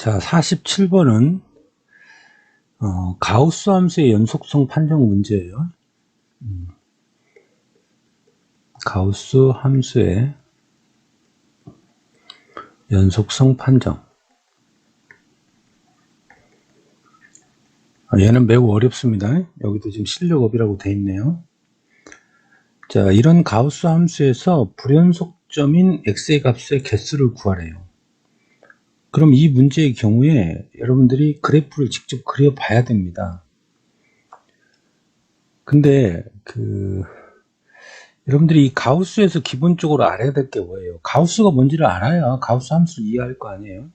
자, 47번은 가우스 함수의 연속성 판정 문제예요. 가우스 함수의 연속성 판정. 얘는 매우 어렵습니다. 여기도 지금 실력업이라고 돼 있네요. 자, 이런 가우스 함수에서 불연속점인 x의 값의 개수를 구하래요. 그럼 이 문제의 경우에 여러분들이 그래프를 직접 그려 봐야 됩니다. 근데 여러분들이 이 가우스에서 기본적으로 알아야 될 게 뭐예요? 가우스가 뭔지를 알아야 가우스 함수를 이해할 거 아니에요?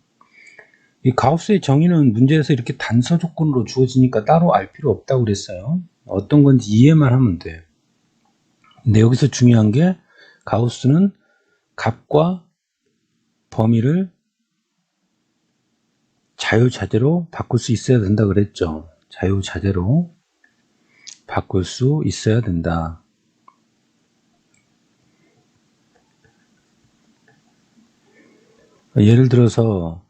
이 가우스의 정의는 문제에서 이렇게 단서 조건으로 주어지니까 따로 알 필요 없다고 그랬어요. 어떤 건지 이해만 하면 돼요. 근데 여기서 중요한 게 가우스는 값과 범위를 자유자재로 바꿀 수 있어야 된다 그랬죠. 자유자재로 바꿀 수 있어야 된다. 예를 들어서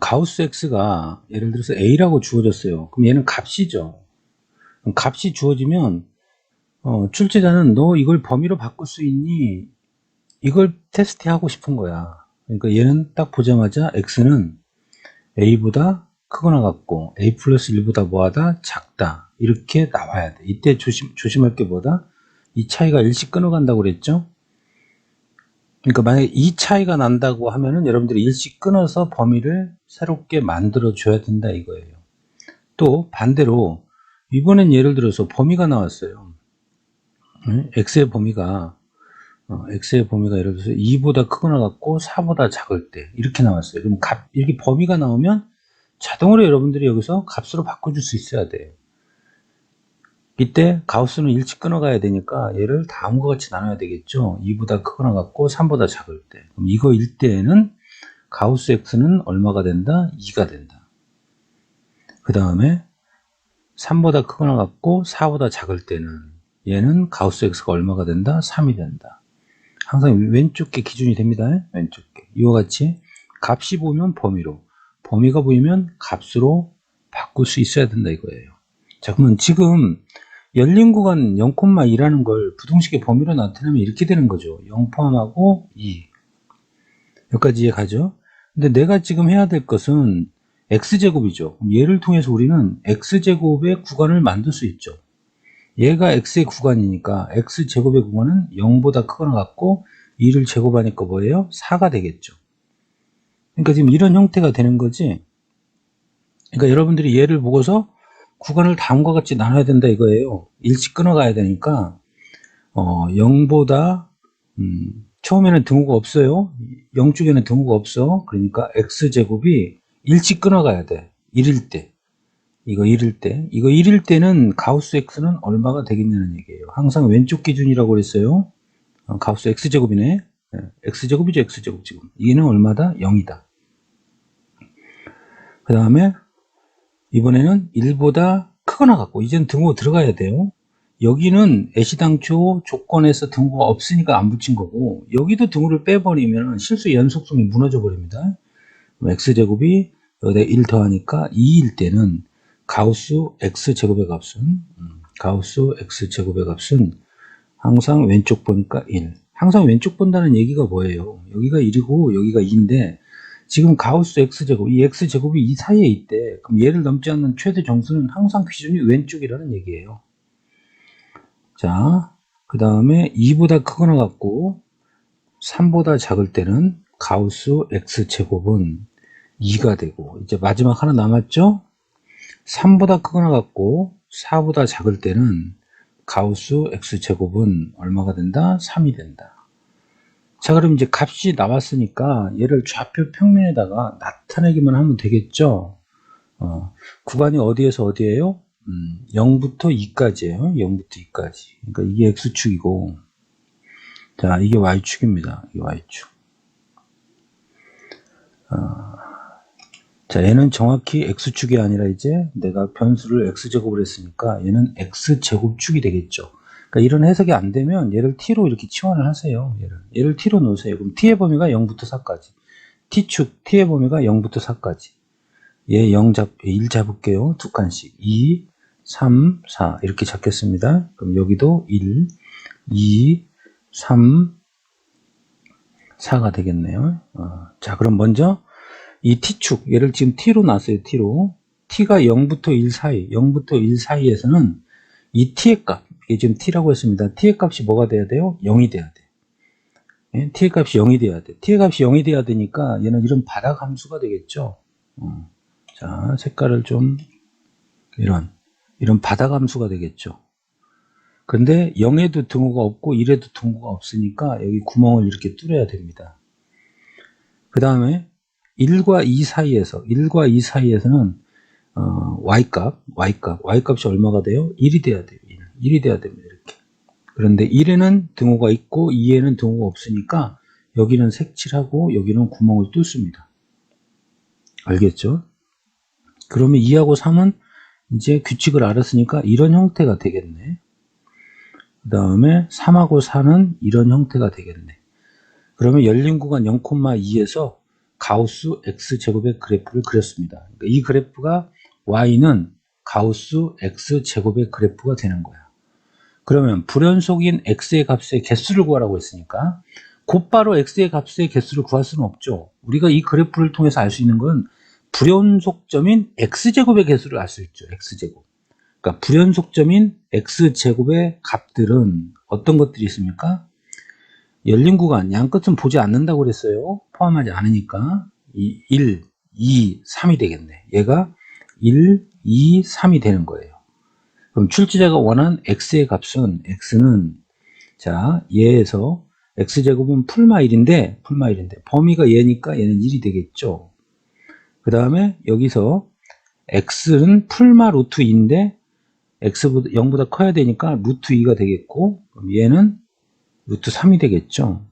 가우스 x가 예를 들어서 a라고 주어졌어요. 그럼 얘는 값이죠. 값이 주어지면 출제자는 너 이걸 범위로 바꿀 수 있니? 이걸 테스트하고 싶은 거야. 그러니까 얘는 딱 보자마자 x는 a보다 크거나 같고 a 플러스 1보다 뭐하다? 작다. 이렇게 나와야 돼. 이때 조심할 게 뭐다? 이 차이가 일씩 끊어간다고 그랬죠? 그러니까 만약에 이 차이가 난다고 하면은 여러분들이 일씩 끊어서 범위를 새롭게 만들어 줘야 된다 이거예요. 또 반대로 이번엔 예를 들어서 범위가 나왔어요. x의 범위가 예를 들어서 2보다 크거나 같고 4보다 작을 때 이렇게 나왔어요. 그럼 이렇게 범위가 나오면 자동으로 여러분들이 여기서 값으로 바꿔줄 수 있어야 돼요. 이때 가우스는 일찍 끊어가야 되니까 얘를 다음과 같이 나눠야 되겠죠. 2보다 크거나 같고 3보다 작을 때. 그럼 이거일 때에는 가우스 x는 얼마가 된다? 2가 된다. 그 다음에 3보다 크거나 같고 4보다 작을 때는 얘는 가우스 x가 얼마가 된다? 3이 된다. 항상 왼쪽 게 기준이 됩니다. 왼쪽 게. 이와 같이 값이 보이면 범위로, 범위가 보이면 값으로 바꿀 수 있어야 된다 이거예요. 자, 그러면 지금 열린 구간 0,2라는 걸 부등식의 범위로 나타내면 이렇게 되는 거죠. 0 포함하고 2. 여기까지 이해가죠? 근데 내가 지금 해야 될 것은 x제곱이죠. 그럼 얘를 통해서 우리는 x제곱의 구간을 만들 수 있죠. 얘가 x의 구간이니까 x제곱의 구간은 0보다 크거나 같고 2를 제곱하니까 뭐예요? 4가 되겠죠. 그러니까 지금 이런 형태가 되는 거지. 그러니까 여러분들이 얘를 보고서 구간을 다음과 같이 나눠야 된다 이거예요. 일찍 끊어가야 되니까 0보다 처음에는 등호가 없어요. 0쪽에는 등호가 없어. 그러니까 x제곱이 일찍 끊어가야 돼. 1일 때. 이거 1일 때는 가우스 x는 얼마가 되겠냐는 얘기예요. 항상 왼쪽 기준이라고 그랬어요. 가우스 x제곱이네. x제곱이죠, x제곱 지금. 얘는 얼마다? 0이다. 그 다음에 이번에는 1보다 크거나 같고 이제는 등호 들어가야 돼요. 여기는 애시당초 조건에서 등호가 없으니까 안 붙인 거고 여기도 등호를 빼버리면 실수 연속성이 무너져 버립니다. x제곱이 여기다 1 더하니까 2일 때는 가우스 x제곱의 값은 항상 왼쪽 보니까 1. 항상 왼쪽 본다는 얘기가 뭐예요? 여기가 1이고 여기가 2인데 지금 가우스 x제곱, 이 x제곱이 이 사이에 있대. 그럼 얘를 넘지 않는 최대 정수는 항상 기준이 왼쪽이라는 얘기예요. 자, 그 다음에 2보다 크거나 같고 3보다 작을 때는 가우스 x제곱은 2가 되고 이제 마지막 하나 남았죠? 3보다 크거나 같고 4보다 작을 때는 가우스 x제곱은 얼마가 된다? 3이 된다. 자, 그럼 이제 값이 나왔으니까 얘를 좌표 평면에다가 나타내기만 하면 되겠죠? 구간이 어디에서 어디예요? 0부터 2까지예요. 0부터 2까지. 그러니까 이게 x축이고, 자, 이게 y축입니다. 이게 y축. 자, 얘는 정확히 x축이 아니라 이제 내가 변수를 x제곱을 했으니까 얘는 x제곱축이 되겠죠. 그러니까 이런 해석이 안 되면 얘를 t로 이렇게 치환을 하세요. 얘를 t로 놓으세요. 그럼 t의 범위가 0부터 4까지. t축, t의 범위가 0부터 4까지. 얘 1 잡을게요. 두 칸씩. 2, 3, 4 이렇게 잡겠습니다. 그럼 여기도 1, 2, 3, 4가 되겠네요. 자, 그럼 먼저 이 t축, 얘를 지금 t로 놨어요. t로. t가 0부터 1 사이, 0부터 1 사이에서는 이 t의 값, 이게 지금 t라고 했습니다. t의 값이 뭐가 돼야 돼요? 0이 돼야 돼. 예? t의 값이 0이 돼야 돼. t의 값이 0이 돼야 되니까 얘는 이런 바닥 함수가 되겠죠. 자, 색깔을 좀 이런 바닥 함수가 되겠죠. 근데 0에도 등호가 없고 1에도 등호가 없으니까 여기 구멍을 이렇게 뚫어야 됩니다. 그 다음에 1과 2 사이에서는 y값이 얼마가 돼요? 1이 돼야 돼요. 1이 돼야 됩니다. 이렇게. 그런데 1에는 등호가 있고 2에는 등호가 없으니까 여기는 색칠하고 여기는 구멍을 뚫습니다. 알겠죠? 그러면 2하고 3은 이제 규칙을 알았으니까 이런 형태가 되겠네. 그 다음에 3하고 4는 이런 형태가 되겠네. 그러면 열린 구간 0,2에서 가우스 x제곱의 그래프를 그렸습니다. 그러니까 이 그래프가 y는 가우스 x제곱의 그래프가 되는 거야. 그러면 불연속인 x의 값의 개수를 구하라고 했으니까 곧바로 x의 값의 개수를 구할 수는 없죠. 우리가 이 그래프를 통해서 알 수 있는 건 불연속점인 x제곱의 개수를 알 수 있죠. x제곱. 그러니까 불연속점인 x제곱의 값들은 어떤 것들이 있습니까? 열린 구간, 양끝은 보지 않는다고 그랬어요. 포함하지 않으니까 1, 2, 3이 되겠네. 얘가 1, 2, 3이 되는 거예요. 그럼 출제자가 원한 x의 값은 x는 자 얘에서 x제곱은 풀마 1인데 범위가 얘니까 얘는 1이 되겠죠. 그 다음에 여기서 x는 풀마 루트 2인데 x보다 0보다 커야 되니까 루트 2가 되겠고 그럼 얘는 루트 3이 되겠죠.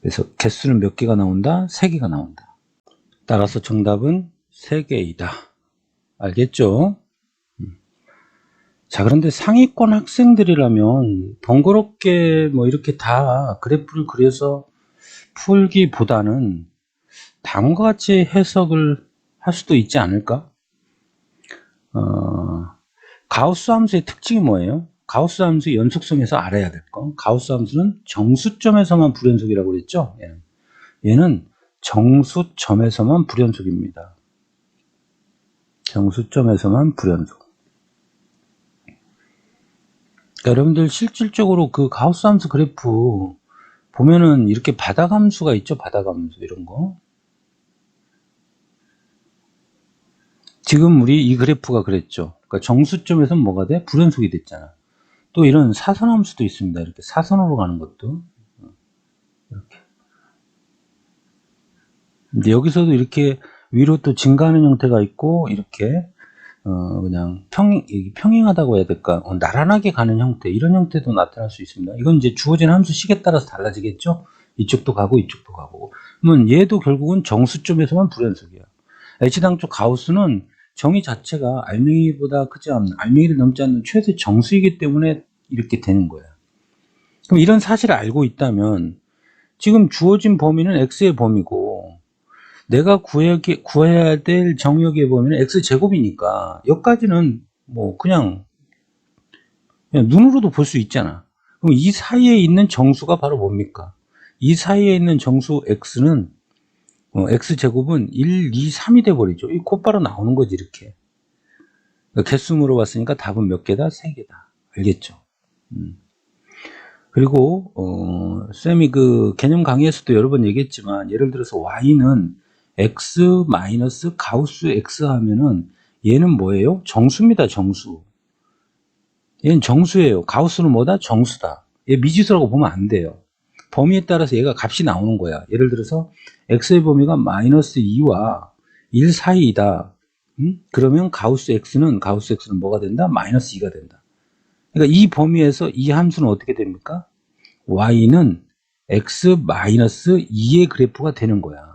그래서 개수는 몇 개가 나온다? 3개가 나온다. 따라서 정답은 3개이다. 알겠죠? 자, 그런데 상위권 학생들이라면 번거롭게 뭐 이렇게 다 그래프를 그려서 풀기보다는 다음과 같이 해석을 할 수도 있지 않을까? 가우스 함수의 특징이 뭐예요? 가우스 함수의 연속성에서 알아야 될 거. 가우스 함수는 정수점에서만 불연속이라고 그랬죠? 얘는 정수점에서만 불연속입니다. 정수점에서만 불연속. 그러니까 여러분들 실질적으로 그 가우스 함수 그래프 보면은 이렇게 바닥 함수가 있죠. 바닥 함수 이런 거. 지금 우리 이 그래프가 그랬죠. 그러니까 정수점에서는 뭐가 돼? 불연속이 됐잖아. 또 이런 사선 함수도 있습니다. 이렇게 사선으로 가는 것도. 이렇게. 근데 여기서도 이렇게 위로 또 증가하는 형태가 있고 이렇게 그냥 평행하다고 해야 될까? 나란하게 가는 형태, 이런 형태도 나타날 수 있습니다. 이건 이제 주어진 함수 식에 따라서 달라지겠죠? 이쪽도 가고 이쪽도 가고. 그러면 얘도 결국은 정수점에서만 불연속이야. H당초 가우스는 정의 자체가 알맹이보다 크지 않는, 알맹이를 넘지 않는 최대 정수이기 때문에 이렇게 되는 거야. 그럼 이런 사실을 알고 있다면 지금 주어진 범위는 X의 범위고 내가 구해야 될 정역의 범위는 x제곱이니까 여기까지는 뭐 그냥 눈으로도 볼 수 있잖아. 그럼 이 사이에 있는 정수가 바로 뭡니까? 이 사이에 있는 정수 x는 x제곱은 1, 2, 3이 돼버리죠. 이 곧바로 나오는 거지 이렇게. 그러니까 개수 물어봤으니까 답은 몇 개다? 3개다. 알겠죠? 그리고 쌤이 그 개념 강의에서도 여러 번 얘기했지만 예를 들어서 y는 x 마이너스 가우스 x 하면은 얘는 뭐예요? 정수입니다. 정수. 얘는 정수예요. 가우스는 뭐다? 정수다. 얘 미지수라고 보면 안 돼요. 범위에 따라서 얘가 값이 나오는 거야. 예를 들어서 x의 범위가 마이너스 2와 1 사이이다. 그러면 가우스 x는 뭐가 된다? 마이너스 2가 된다. 그러니까 이 범위에서 이 함수는 어떻게 됩니까? y는 x 마이너스 2의 그래프가 되는 거야.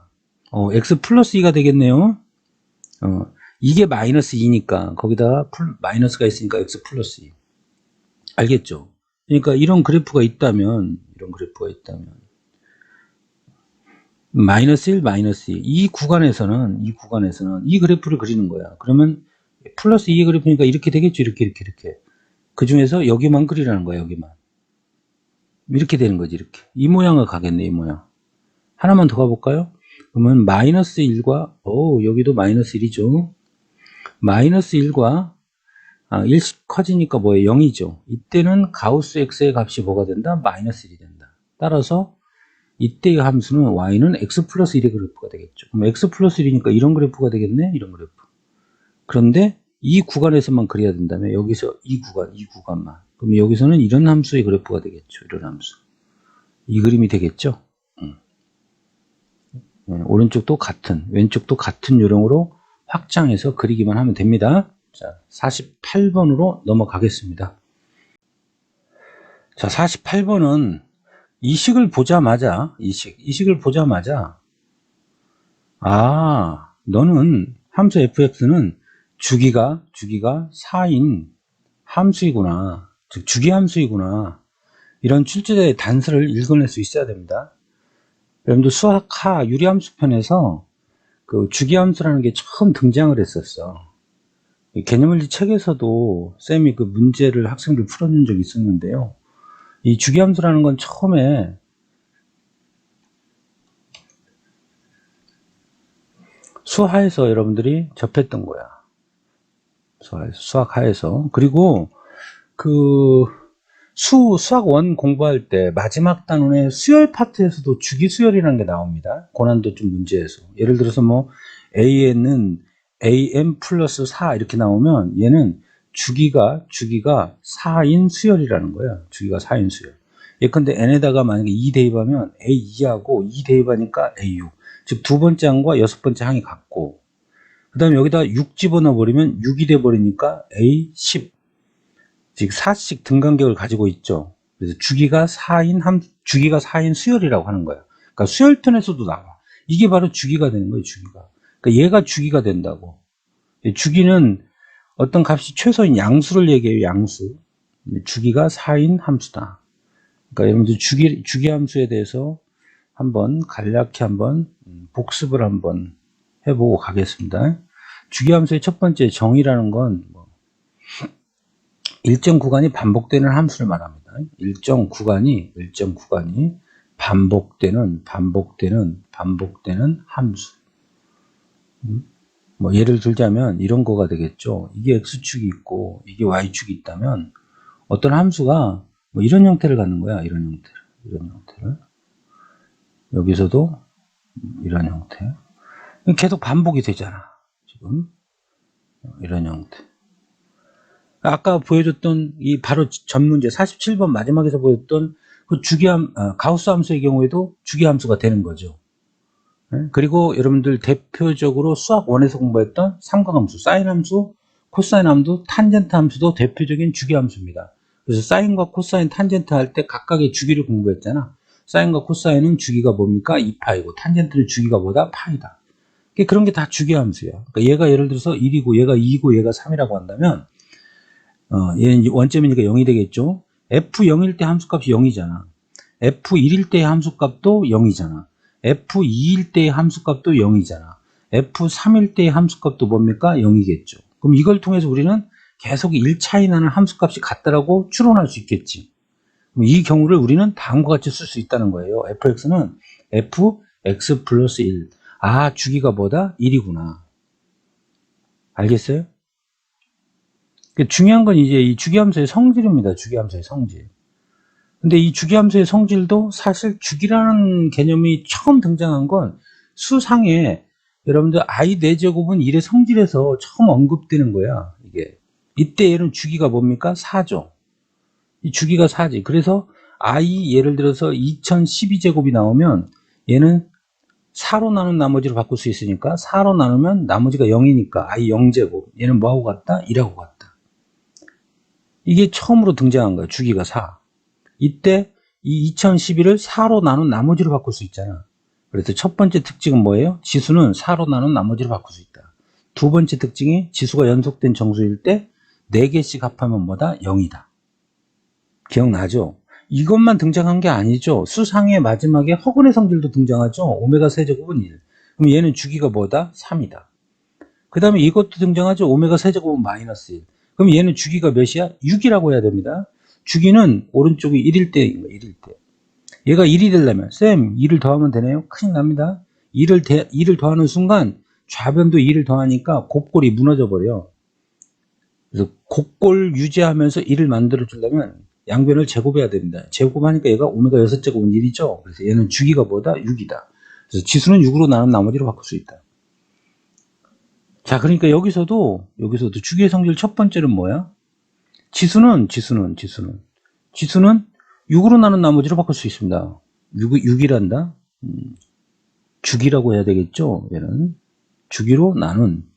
x 플러스 2가 되겠네요. 이게 마이너스 2니까 거기다가 마이너스가 있으니까 x 플러스 2. 알겠죠? 그러니까 이런 그래프가 있다면 마이너스 1, 마이너스 2. 이 구간에서는 이 그래프를 그리는 거야. 그러면 플러스 2의 그래프니까 이렇게 되겠죠. 이렇게. 그 중에서 여기만 그리라는 거야. 여기만. 이렇게 되는 거지. 이렇게. 이 모양을 가겠네. 이 모양. 하나만 더 가볼까요? 그러면 마이너스 1과 여기도 마이너스 1이죠. 마이너스 1과 1씩 커지니까 뭐예요? 0이죠. 이때는 가우스 x의 값이 뭐가 된다? 마이너스 1이 된다. 따라서 이때의 함수는 y는 x 플러스 1의 그래프가 되겠죠. 그럼 x 플러스 1이니까 이런 그래프가 되겠네? 이런 그래프. 그런데 이 구간에서만 그려야 된다면 여기서 이 구간만. 그럼 여기서는 이런 함수의 그래프가 되겠죠. 이런 함수. 이 그림이 되겠죠. 오른쪽도 같은, 왼쪽도 같은 요령으로 확장해서 그리기만 하면 됩니다. 자, 48번으로 넘어가겠습니다. 자, 48번은 이식을 보자마자, 너는 함수 fx는 주기가 4인 함수이구나. 즉, 주기함수이구나. 이런 출제자의 단서를 읽어낼 수 있어야 됩니다. 여러분들 수학하 유리함수 편에서 그 주기함수라는 게 처음 등장을 했었어. 개념물리 책에서도 쌤이 그 문제를 학생들 풀어준 적이 있었는데요. 이 주기함수라는 건 처음에 수하에서 여러분들이 접했던 거야. 수학하에서. 그리고 그 수학 원 공부할 때 마지막 단원의 수열 파트에서도 주기수열이라는 게 나옵니다. 고난도좀 문제에서. 예를 들어서 뭐 AN은 AM 플러스 4 이렇게 나오면 얘는 주기가 4인 수열이라는 거야. 주기가 4인 수열. 예컨대 n에다가 만약에 2 대입하면 A2하고 2 대입하니까 A6. 즉 두 번째 항과 여섯 번째 항이 같고, 그 다음에 여기다 6 집어넣어 버리면 6이 돼 버리니까 A10. 즉 4씩 등간격을 가지고 있죠. 그래서 주기가 4인 수열이라고 하는 거예요. 그러니까 수열편에서도 나와. 이게 바로 주기가 되는 거예요. 주기가. 그러니까 얘가 주기가 된다고. 주기는 어떤 값이 최소인 양수를 얘기해요. 양수. 주기가 4인 함수다. 그러니까 여러분들 주기 함수에 대해서 한번 간략히 한번 복습을 한번 해보고 가겠습니다. 주기 함수의 첫 번째 정의라는 건 일정 구간이 반복되는 함수를 말합니다. 일정 구간이 반복되는 함수. 뭐 예를 들자면 이런 거가 되겠죠. 이게 x축이 있고 이게 y축이 있다면 어떤 함수가 뭐 이런 형태를 갖는 거야. 이런 형태를. 여기서도 이런 형태. 계속 반복이 되잖아. 지금 이런 형태. 아까 보여줬던 이 바로 전문제 47번 마지막에서 보였던 그 가우스 함수의 경우에도 주기함수가 되는 거죠. 그리고 여러분들 대표적으로 수학 1에서 공부했던 삼각함수, 사인함수, 코사인함수, 탄젠트 함수도 대표적인 주기함수입니다. 그래서 사인과 코사인, 탄젠트 할 때 각각의 주기를 공부했잖아. 사인과 코사인은 주기가 뭡니까? 2파이고 탄젠트는 주기가 뭐다? 파이다. 그런 게 다 주기함수야. 그러니까 얘가 예를 들어서 1이고 얘가 2이고 얘가 3이라고 한다면 얘는 원점이니까 0이 되겠죠. F0일 때 함수값이 0이잖아. F1일 때의 함수값도 0이잖아. F2일 때의 함수값도 0이잖아. F3일 때의 함수값도 뭡니까? 0이겠죠. 그럼 이걸 통해서 우리는 계속 1차이 나는 함수값이 같다라고 추론할 수 있겠지. 그럼 이 경우를 우리는 다음과 같이 쓸 수 있다는 거예요. fx는 fx 플러스 1. 주기가 뭐다? 1이구나. 알겠어요? 중요한 건 이제 이 주기함수의 성질입니다. 주기함수의 성질. 근데 이 주기함수의 성질도 사실 주기라는 개념이 처음 등장한 건 수상에 여러분들 i 4제곱은 1의 성질에서 처음 언급되는 거야. 이때 얘는 주기가 뭡니까? 4죠. 이 주기가 4지. 그래서 i 예를 들어서 2012제곱이 나오면 얘는 4로 나눈 나머지로 바꿀 수 있으니까 4로 나누면 나머지가 0이니까 i 0제곱. 얘는 뭐하고 같다? 1하고 같다. 이게 처음으로 등장한 거야. 주기가 4. 이때 이 2011을 4로 나눈 나머지로 바꿀 수 있잖아. 그래서 첫 번째 특징은 뭐예요? 지수는 4로 나눈 나머지로 바꿀 수 있다. 두 번째 특징이 지수가 연속된 정수일 때 4개씩 합하면 뭐다? 0이다. 기억나죠? 이것만 등장한 게 아니죠. 수상의 마지막에 허근의 성질도 등장하죠. 오메가 세제곱은 1. 그럼 얘는 주기가 뭐다? 3이다. 그 다음에 이것도 등장하죠. 오메가 세제곱은 마이너스 1. 그럼 얘는 주기가 몇이야? 6이라고 해야 됩니다. 주기는 오른쪽이 1일 때인 거예요. 1일 때. 얘가 1이 되려면 쌤 2를 더하면 되네요. 큰일 납니다. 2를 더하는 순간 좌변도 2를 더하니까 곱골이 무너져 버려. 그래서 곱골 유지하면서 1을 만들어 주려면 양변을 제곱해야 됩니다. 제곱하니까 얘가 오메가 6제곱은 1이죠. 그래서 얘는 주기가 뭐다? 6이다. 그래서 지수는 6으로 나눈 나머지로 바꿀 수 있다. 자, 그러니까 여기서도 주기의 성질 첫 번째는 뭐야? 지수는 6으로 나눈 나머지로 바꿀 수 있습니다. 6이란다. 주기라고 해야 되겠죠. 얘는 주기로 나눈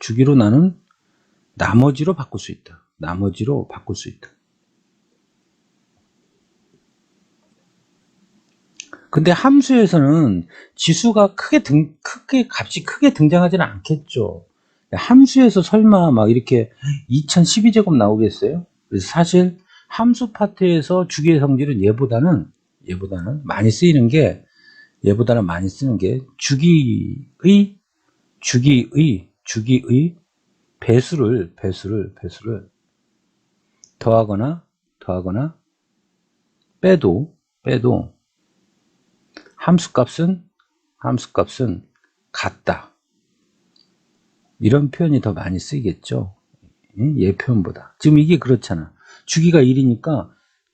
나머지로 바꿀 수 있다. 나머지로 바꿀 수 있다. 근데 함수에서는 지수가 값이 크게 등장하지는 않겠죠. 함수에서 설마 막 이렇게 2012제곱 나오겠어요? 그래서 사실 함수 파트에서 주기의 성질은 얘보다는 많이 쓰이는 게 주기의 배수를 더하거나 빼도 함수값은 같다. 이런 표현이 더 많이 쓰이겠죠. 얘 표현보다. 지금 이게 그렇잖아. 주기가 1이니까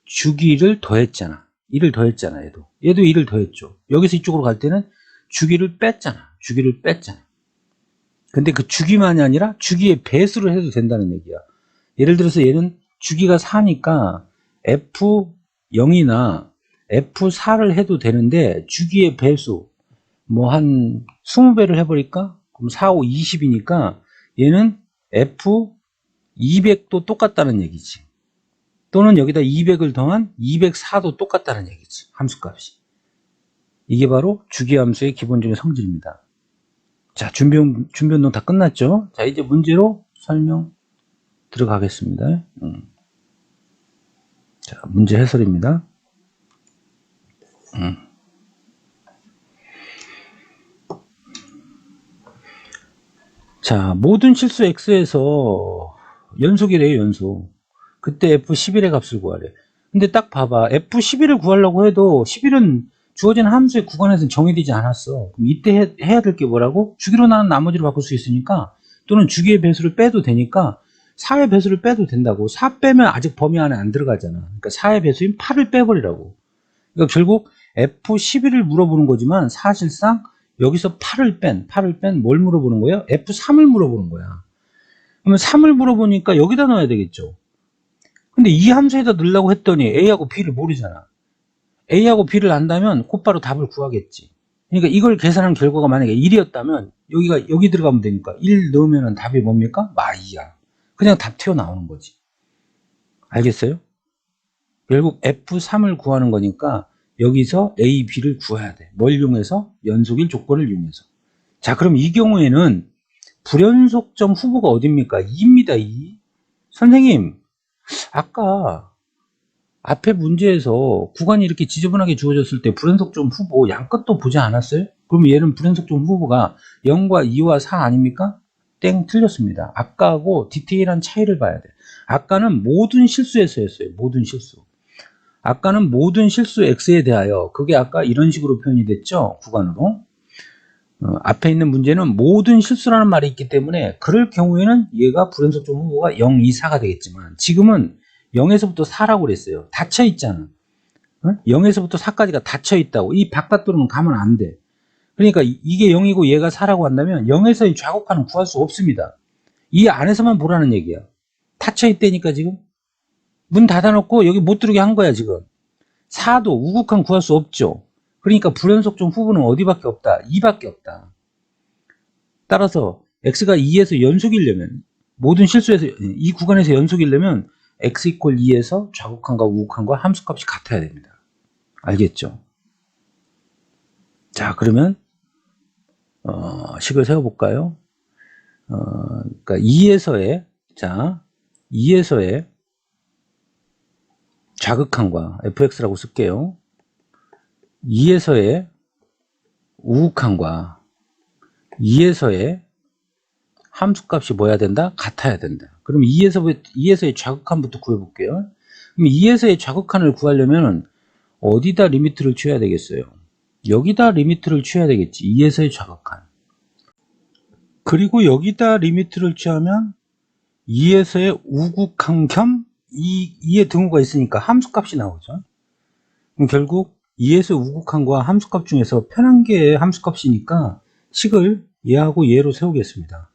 주기를 더했잖아. 1을 더했잖아. 얘도 1을 더했죠. 여기서 이쪽으로 갈 때는 주기를 뺐잖아. 근데 그 주기만이 아니라 주기의 배수를 해도 된다는 얘기야. 예를 들어서 얘는 주기가 4니까 F0이나 F4를 해도 되는데 주기의 배수 뭐 한 20배를 해버릴까? 그럼 4, 5, 20이니까 얘는 F200도 똑같다는 얘기지. 또는 여기다 200을 더한 204도 똑같다는 얘기지. 함수값이. 이게 바로 주기함수의 기본적인 성질입니다. 자, 준비 운동 다 끝났죠? 자, 이제 문제로 설명 들어가겠습니다. 자, 문제 해설입니다. 자, 모든 실수 x에서 연속이래요, 연속. 그때 f11의 값을 구하래. 근데 딱 봐봐. f11을 구하려고 해도 11은 주어진 함수의 구간에서는 정의되지 않았어. 그럼 이때 해야 될 게 뭐라고? 주기로 나눈 나머지로 바꿀 수 있으니까, 또는 주기의 배수를 빼도 되니까 4의 배수를 빼도 된다고. 4 빼면 아직 범위 안에 안 들어가잖아. 그러니까 4의 배수인 8을 빼버리라고. 그러니까 결국 F11을 물어보는 거지만 사실상 여기서 8을 뺀 뭘 물어보는 거예요? F3을 물어보는 거야. 그러면 3을 물어보니까 여기다 넣어야 되겠죠. 근데 이 함수에다 넣으려고 했더니 A하고 B를 모르잖아. A하고 B를 안다면 곧바로 답을 구하겠지. 그러니까 이걸 계산한 결과가 만약에 1이었다면 여기 들어가면 되니까 1 넣으면 답이 뭡니까? 마이야. 그냥 답 튀어나오는 거지. 알겠어요? 결국 F3을 구하는 거니까 여기서 A, B를 구해야 돼. 뭘 이용해서? 연속일 조건을 이용해서. 자, 그럼 이 경우에는 불연속점 후보가 어딥니까? 2입니다. 2. 선생님, 아까 앞에 문제에서 구간이 이렇게 지저분하게 주어졌을 때 불연속점 후보 양끝도 보지 않았어요? 그럼 얘는 불연속점 후보가 0과 2와 4 아닙니까? 땡, 틀렸습니다. 아까하고 디테일한 차이를 봐야 돼. 아까는 모든 실수에서였어요. 모든 실수. 아까는 모든 실수 x에 대하여, 그게 아까 이런 식으로 표현이 됐죠. 구간으로. 앞에 있는 문제는 모든 실수라는 말이 있기 때문에 그럴 경우에는 얘가 불연속점 후보가 0, 2, 4가 되겠지만 지금은 0에서부터 4라고 그랬어요. 닫혀 있잖아. 0에서부터 4까지가 닫혀 있다고. 이 바깥으로는 가면 안 돼. 그러니까 이게 0이고 얘가 4라고 한다면 0에서의 좌곡판은 구할 수 없습니다. 이 안에서만 보라는 얘기야. 닫혀 있다니까 지금. 문 닫아놓고 여기 못 들어오게 한 거야 지금. 4도 우극한 구할 수 없죠. 그러니까 불연속점 후보는 어디밖에 없다? 2밖에 없다. 따라서 x가 2에서 연속이려면, 모든 실수에서 이 구간에서 연속이려면 x 이퀄 2에서 좌극한과 우극한과 함수값이 같아야 됩니다. 알겠죠? 자, 그러면 식을 세워볼까요? 그러니까 2에서의 자극항과 fx라고 쓸게요. 2에서의 우극항과 2에서의 함수값이 뭐야 된다? 같아야 된다. 그럼 2에서의 자극한부터 구해볼게요. 그럼 2에서의 자극한을 구하려면 어디다 리미트를 취해야 되겠어요? 여기다 리미트를 취해야 되겠지. 2에서의 자극한. 그리고 여기다 리미트를 취하면 2에서의 우극한 겸 2의 등호가 있으니까 함수값이 나오죠. 그럼 결국 2에서 우극한과 함수값 중에서 편한 게 함수값이니까 식을 얘하고 얘로 세우겠습니다.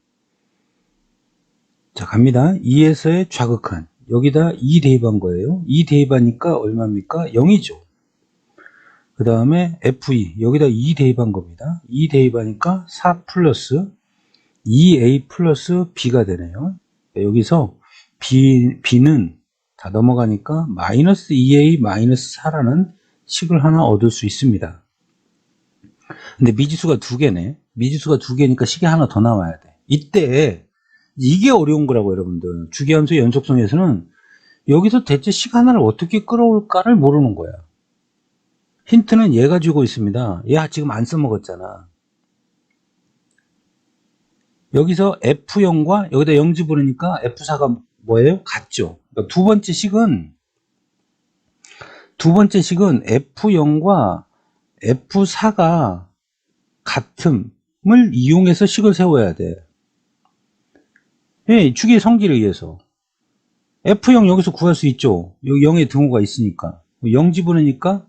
자, 갑니다. 2에서의 좌극한. 여기다 2 대입한 거예요. 2 대입하니까 얼마입니까? 0이죠. 그 다음에 F2. 여기다 2 대입한 겁니다. 2 대입하니까 4 플러스 2A 플러스 B가 되네요. 여기서 B는 다 넘어가니까 마이너스 2A 마이너스 4라는 식을 하나 얻을 수 있습니다. 근데 미지수가 2개네. 미지수가 2개니까 식이 하나 더 나와야 돼. 이때 이게 어려운 거라고 여러분들. 주기함수의 연속성에서는 여기서 대체 식 하나를 어떻게 끌어올까를 모르는 거야. 힌트는 얘가 주고 있습니다. 얘 지금 안 써먹었잖아. 여기서 F0과 여기다 0 집어넣으니까 F4가 뭐예요? 같죠. 그러니까 두 번째 식은 F0과 F4가 같음을 이용해서 식을 세워야 돼. 예, 주기의 성질에 의해서. F0 여기서 구할 수 있죠. 여기 0의 등호가 있으니까. 0 집어넣으니까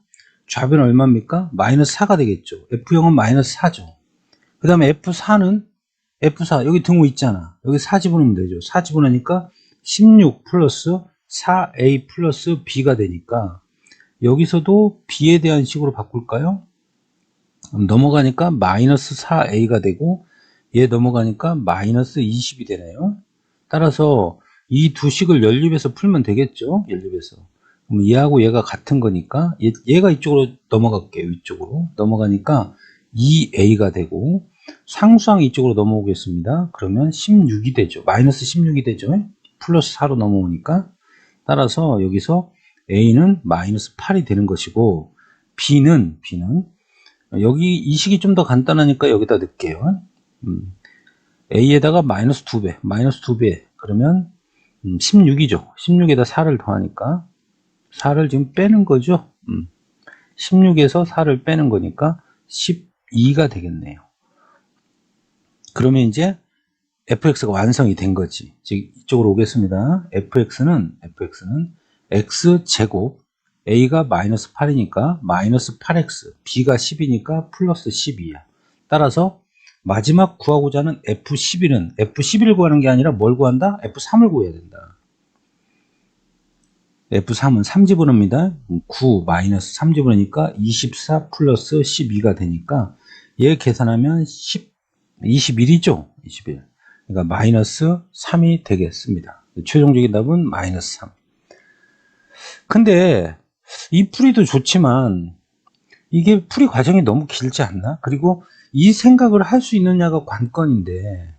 좌변 얼마입니까? 마이너스 4가 되겠죠. F0은 마이너스 4죠. 그 다음에 F4는 F4 여기 등호 있잖아. 여기 4 집어넣으면 되죠. 4 집어넣으니까 16 플러스 4A 플러스 B가 되니까 여기서도 B에 대한 식으로 바꿀까요? 넘어가니까 마이너스 4A가 되고 얘 넘어가니까 마이너스 20이 되네요. 따라서 이 두 식을 연립해서 풀면 되겠죠. 연립해서. 그럼 얘하고 얘가 같은 거니까 얘가 이쪽으로 넘어갈게요. 이쪽으로 넘어가니까 2A가 되고 상수항 이쪽으로 넘어오겠습니다. 그러면 16이 되죠. 마이너스 16이 되죠. 플러스 4로 넘어오니까. 따라서 여기서 A는 마이너스 8이 되는 것이고 B는 여기 이 식이 좀 더 간단하니까 여기다 넣을게요. A에다가 마이너스 2배 그러면 16이죠. 16에다 4를 더하니까 4를 지금 빼는 거죠. 16에서 4를 빼는 거니까 12가 되겠네요. 그러면 이제 fx가 완성이 된 거지. 즉 이쪽으로 오겠습니다. fx는 x제곱 a가 마이너스 8이니까 마이너스 8x b가 10이니까 플러스 12야. 따라서 마지막 구하고자 하는 F11을 구하는 게 아니라 뭘 구한다? F3을 구해야 된다. F3은 3 집어넣습니다. 9 마이너스 3 집어넣으니까 24 플러스 12가 되니까 얘 계산하면 21이죠. 21. 그러니까 마이너스 3이 되겠습니다. 최종적인 답은 마이너스 3. 근데 이 풀이도 좋지만 이게 풀이 과정이 너무 길지 않나? 그리고 이 생각을 할 수 있느냐가 관건인데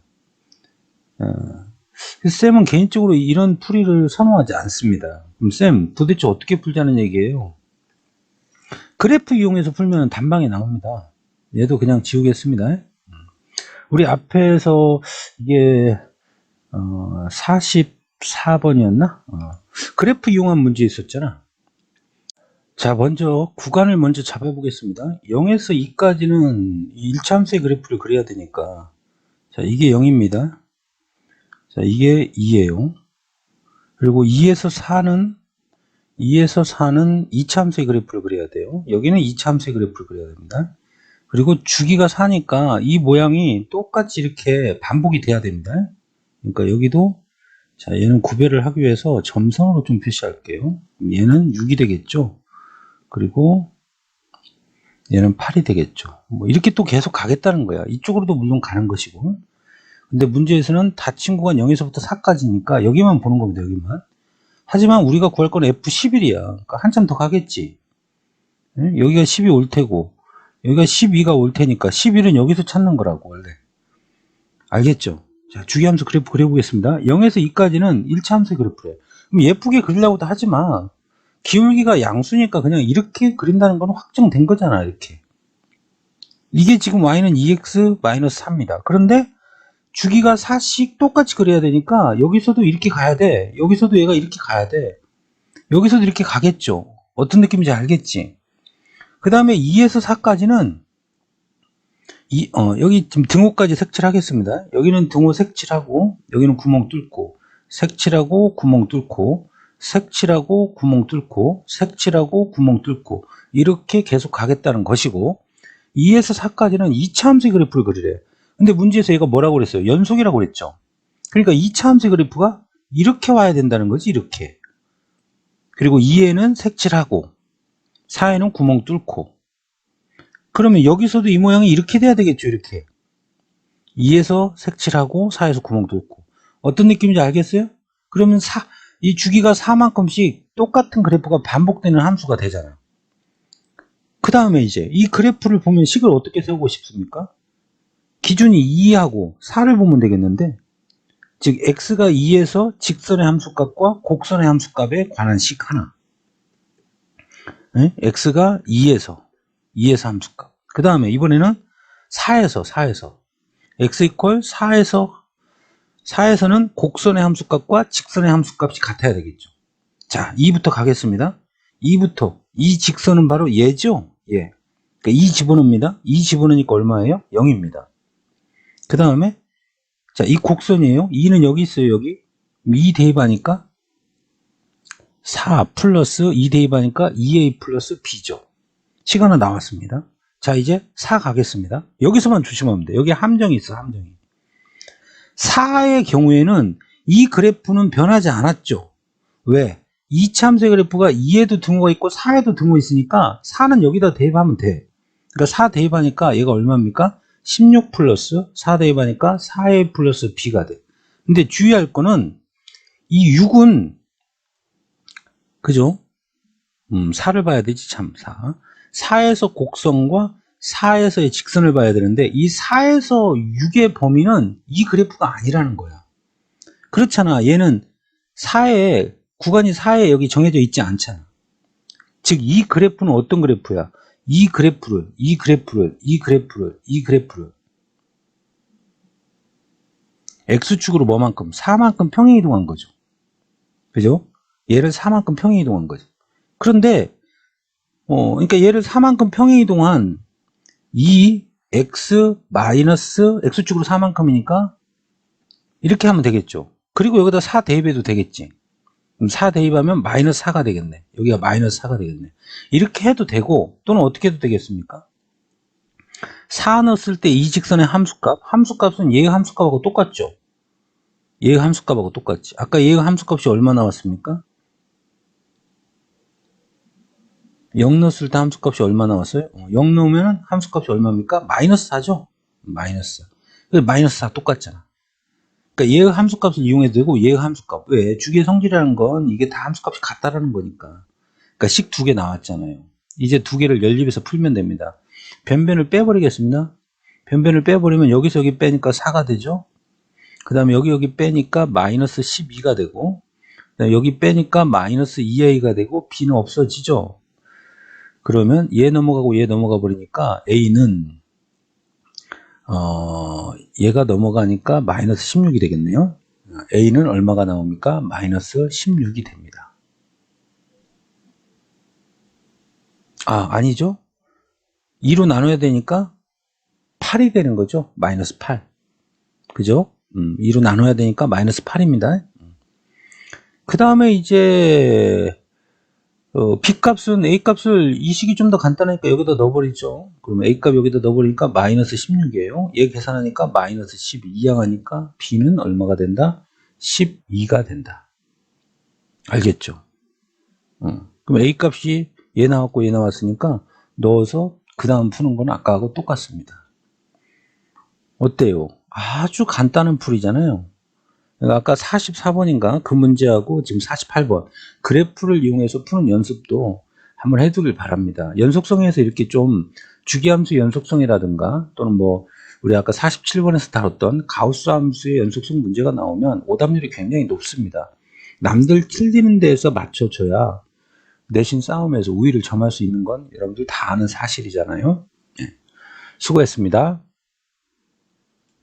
쌤은 개인적으로 이런 풀이를 선호하지 않습니다. 그럼 쌤 도대체 어떻게 풀자는 얘기예요? 그래프 이용해서 풀면 단방에 나옵니다. 얘도 그냥 지우겠습니다. 우리 앞에서 이게 44번이었나? 그래프 이용한 문제 있었잖아. 자, 먼저 구간을 먼저 잡아보겠습니다. 0에서 2까지는 1차함수의 그래프를 그려야 되니까 자, 이게 0입니다. 자, 이게 2예요. 그리고 2에서 4는 2차함수의 그래프를 그려야 돼요. 여기는 2차함수의 그래프를 그려야 됩니다. 그리고 주기가 4니까 이 모양이 똑같이 이렇게 반복이 돼야 됩니다. 그러니까 여기도 자, 얘는 구별을 하기 위해서 점선으로 좀 표시할게요. 얘는 6이 되겠죠. 그리고 얘는 8이 되겠죠. 뭐 이렇게 또 계속 가겠다는 거야. 이쪽으로도 물론 가는 것이고. 근데 문제에서는 닫힌 구간 0에서부터 4까지니까 여기만 보는 겁니다. 여기만. 하지만 우리가 구할 건 F11이야. 그러니까 한참 더 가겠지. 여기가 10이 올 테고 여기가 12가 올 테니까 11은 여기서 찾는 거라고 원래. 알겠죠? 자, 주기함수 그래프 그려보겠습니다. 0에서 2까지는 1차 함수의 그래프래. 그럼 예쁘게 그리려고도 하지 마. 기울기가 양수니까 그냥 이렇게 그린다는 건 확정된 거잖아. 이렇게. 이게 지금 y는 2x-4입니다. 그런데 주기가 4씩 똑같이 그려야 되니까 여기서도 이렇게 가야 돼. 여기서도 얘가 이렇게 가야 돼. 여기서도 이렇게 가겠죠. 어떤 느낌인지 알겠지? 그 다음에 2에서 4까지는 여기 지금 등호까지 색칠하겠습니다. 여기는 등호 색칠하고 여기는 구멍 뚫고 색칠하고 구멍 뚫고 색칠하고 구멍 뚫고 색칠하고 구멍 뚫고 이렇게 계속 가겠다는 것이고 2에서 4까지는 2차 함수의 그래프를 그리래. 근데 문제에서 얘가 뭐라고 그랬어요? 연속이라고 그랬죠. 그러니까 2차 함수의 그래프가 이렇게 와야 된다는 거지. 이렇게. 그리고 2에는 색칠하고 4에는 구멍 뚫고 그러면 여기서도 이 모양이 이렇게 돼야 되겠죠. 이렇게 2에서 색칠하고 4에서 구멍 뚫고 어떤 느낌인지 알겠어요? 그러면 이 주기가 4만큼씩 똑같은 그래프가 반복되는 함수가 되잖아요. 그 다음에 이제 이 그래프를 보면 식을 어떻게 세우고 싶습니까? 기준이 2하고 4를 보면 되겠는데 즉 x가 2에서 직선의 함수값과 곡선의 함수값에 관한 식 하나, 네? x가 2에서 함수값, 그 다음에 이번에는 4에서 x 이퀄 4에서는 곡선의 함수값과 직선의 함수값이 같아야 되겠죠. 자, 2부터 가겠습니다. 2부터 이 직선은 바로 얘죠. 예. 그러니까 2 집어넣습니다. 2 집어넣으니까 얼마예요? 0입니다. 그 다음에 자, 이 곡선이에요. 2는 여기 있어요. 여기 2 대입하니까 4 플러스 2 대입하니까 2a 플러스 b죠. 시간은 나왔습니다. 자, 이제 4 가겠습니다. 여기서만 조심하면 돼요. 여기 함정이 있어. 함정이. 4의 경우에는 이 그래프는 변하지 않았죠. 왜? 2차 함수의 그래프가 2에도 등호가 있고 4에도 등호 있으니까 4는 여기다 대입하면 돼. 그러니까 4 대입하니까 얘가 얼마입니까? 16 플러스 4 대입하니까 4a 플러스 b가 돼. 근데 주의할 거는 이 6은 그죠? 4를 봐야 되지 참. 4에서 곡선과 4에서의 직선을 봐야 되는데 이 4에서 6의 범위는 이 그래프가 아니라는 거야. 그렇잖아. 얘는 4에 구간이 4에 여기 정해져 있지 않잖아. 즉 이 그래프는 어떤 그래프야? 이 그래프를 X축으로 뭐만큼? 4만큼 평행이동한 거죠. 그죠? 얘를 4만큼 평행이동한 거죠. 그런데 그러니까 얘를 4만큼 평행이동한 이 X 마이너스 X축으로 4만큼이니까 이렇게 하면 되겠죠. 그리고 여기다 4 대입해도 되겠지. 그럼 4 대입하면 마이너스 4가 되겠네. 여기가 마이너스 4가 되겠네. 이렇게 해도 되고 또는 어떻게 해도 되겠습니까? 4 넣었을 때 이 직선의 함수값은 얘의 함수값하고 똑같죠. 얘의 함수값하고 똑같지. 아까 얘의 함수값이 얼마 나왔습니까? 0 넣었을 때 함수값이 얼마 나왔어요? 0 넣으면 함수값이 얼마입니까? 마이너스 4죠? 마이너스 4. 마이너스 4 똑같잖아. 그러니까 얘의 함수값을 이용해도 되고 얘의 함수값. 왜? 주기의 성질이라는 건 이게 다 함수값이 같다라는 거니까. 그러니까 식 2개 나왔잖아요. 이제 2개를 연립해서 풀면 됩니다. 변변을 빼버리겠습니다. 변변을 빼버리면 여기서 여기 빼니까 4가 되죠. 그 다음에 여기 빼니까 마이너스 12가 되고 그다음에 여기 빼니까 마이너스 2a가 되고 b는 없어지죠. 그러면 얘 넘어가고 얘 넘어가 버리니까 a는 얘가 넘어가니까 마이너스 16이 되겠네요. a는 얼마가 나옵니까? 마이너스 16이 됩니다. 아니죠. 2로 나눠야 되니까 8이 되는 거죠. 마이너스 8. 그죠? 2로 나눠야 되니까 마이너스 8입니다. 그 다음에 이제 B값은 A값을 이 식이 좀 더 간단하니까 여기다 넣어버리죠. 그러면 A값 여기다 넣어버리니까 마이너스 16이에요. 얘 계산하니까 마이너스 12 이항하니까 B는 얼마가 된다? 12가 된다. 알겠죠? 그럼 A값이 얘 나왔고 얘 나왔으니까 넣어서 그 다음 푸는 건 아까하고 똑같습니다. 어때요? 아주 간단한 풀이잖아요. 아까 44번인가 그 문제하고 지금 48번 그래프를 이용해서 푸는 연습도 한번 해두길 바랍니다. 연속성에서 이렇게 좀 주기함수 연속성이라든가 또는 뭐 우리 아까 47번에서 다뤘던 가우스 함수의 연속성 문제가 나오면 오답률이 굉장히 높습니다. 남들 틀리는 데에서 맞춰줘야 내신 싸움에서 우위를 점할 수 있는 건 여러분들 다 아는 사실이잖아요. 수고했습니다.